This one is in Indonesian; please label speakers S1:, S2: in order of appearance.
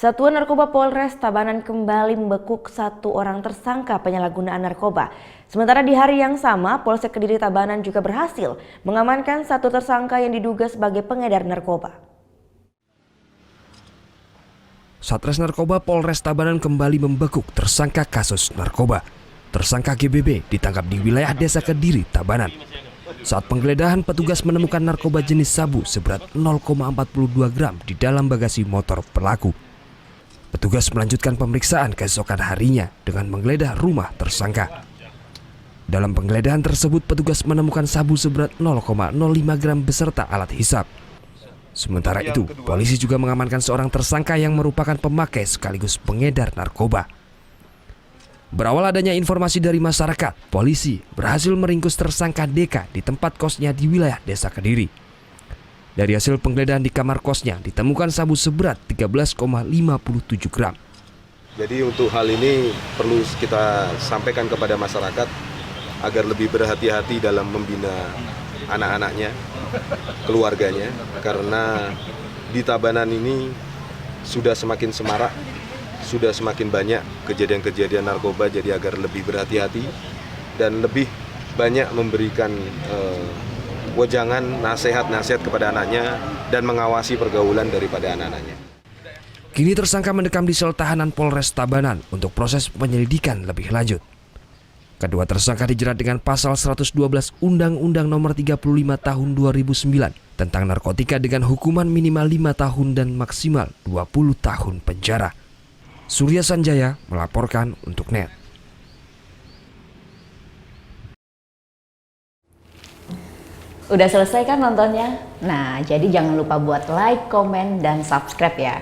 S1: Satuan Narkoba Polres Tabanan kembali membekuk satu orang tersangka penyalahgunaan narkoba. Sementara di hari yang sama, Polsek Kediri Tabanan juga berhasil mengamankan satu tersangka yang diduga sebagai pengedar narkoba.
S2: Satres Narkoba Polres Tabanan kembali membekuk tersangka kasus narkoba. Tersangka GBB ditangkap di wilayah Desa Kediri, Tabanan. Saat penggeledahan, petugas menemukan narkoba jenis sabu seberat 0,42 gram di dalam bagasi motor pelaku. Petugas melanjutkan pemeriksaan keesokan harinya dengan menggeledah rumah tersangka. Dalam penggeledahan tersebut, petugas menemukan sabu seberat 0,05 gram beserta alat hisap. Sementara itu, polisi juga mengamankan seorang tersangka yang merupakan pemakai sekaligus pengedar narkoba. Berawal adanya informasi dari masyarakat, polisi berhasil meringkus tersangka DK di tempat kosnya di wilayah Desa Kediri. Dari hasil penggeledahan di kamar kosnya ditemukan sabu seberat 13,57 gram.
S3: Jadi untuk hal ini perlu kita sampaikan kepada masyarakat agar lebih berhati-hati dalam membina anak-anaknya, keluarganya, karena di Tabanan ini sudah semakin semarak, sudah semakin banyak kejadian-kejadian narkoba, jadi agar lebih berhati-hati dan lebih banyak memberikan wejangan, nasihat-nasihat kepada anaknya dan mengawasi pergaulan daripada anak-anaknya.
S2: Kini tersangka mendekam di sel tahanan Polres Tabanan untuk proses penyelidikan lebih lanjut. Kedua tersangka dijerat dengan pasal 112 Undang-Undang Nomor 35 Tahun 2009 tentang narkotika dengan hukuman minimal 5 tahun dan maksimal 20 tahun penjara. Surya Sanjaya melaporkan untuk NET.
S4: Udah selesai kan nontonnya? Nah, jadi jangan lupa buat like, komen, dan subscribe ya.